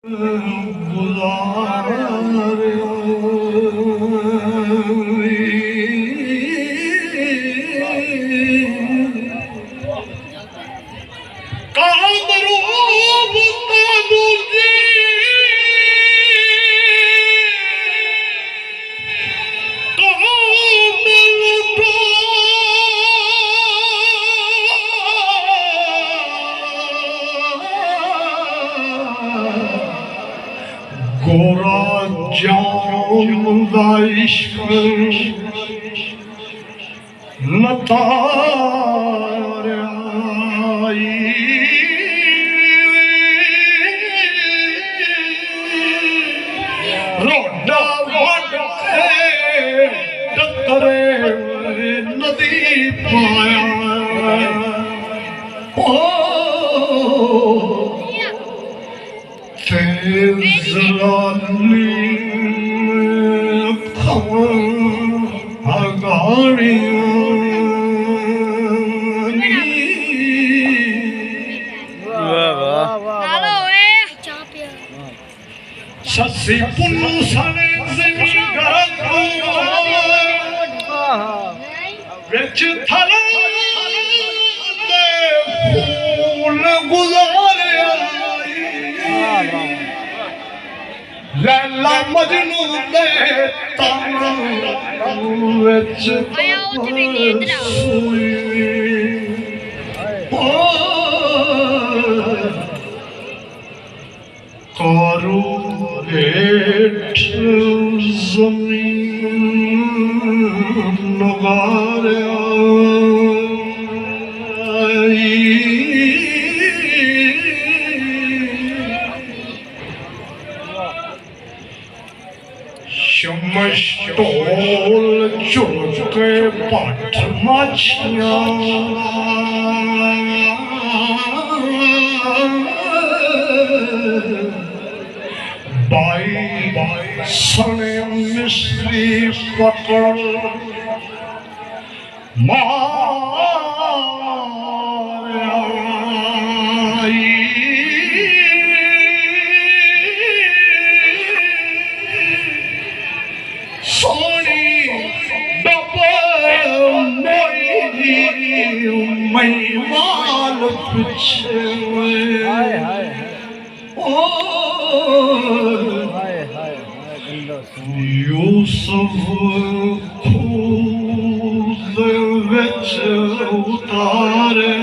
गोरा जामुंदा इश्क लताराई रोडा वाडा टकरे नदी पाया ससी पुन्नू साने विच थले फूल गुजारे लैला मजनू दे ताना विच कारू हेठ ज़मीन नगारिया शमश टोल चुके पट मछियाँ बाई सने मिस्री पकड़ मारी सोनी मैं माल पीछे यूसुफ खूद विच उतारे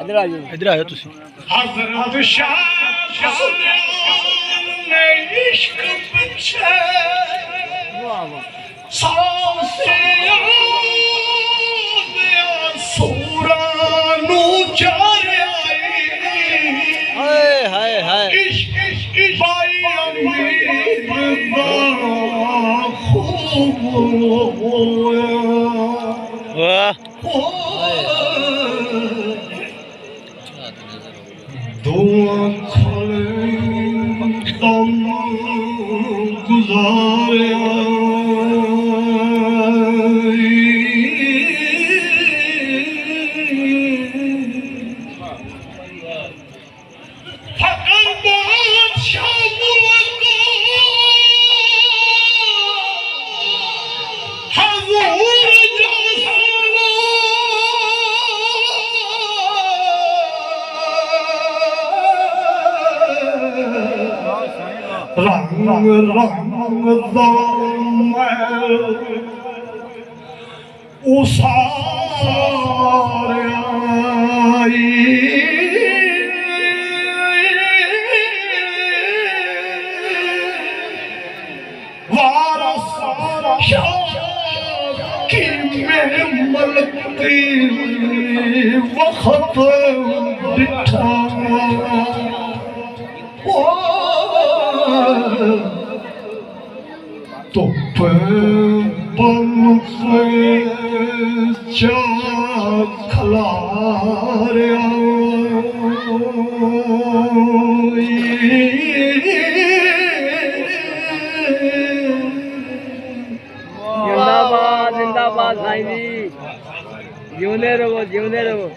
इधर आयो तुसी हज़रत शाह ने इश्क पीछे सासिया सूरा नू चारे हाय हाय हाय इश्क बाई अमीर दा खूब होया वाह दुआ खले दम गुजारिया रंग रंग उसारी वारस की में मलकी वक्त बिठा तो बन से खलारिया जिंदाबाद जिंदाबाद साईं जी। ਜਿਉਂਦੇ ਰਹੋ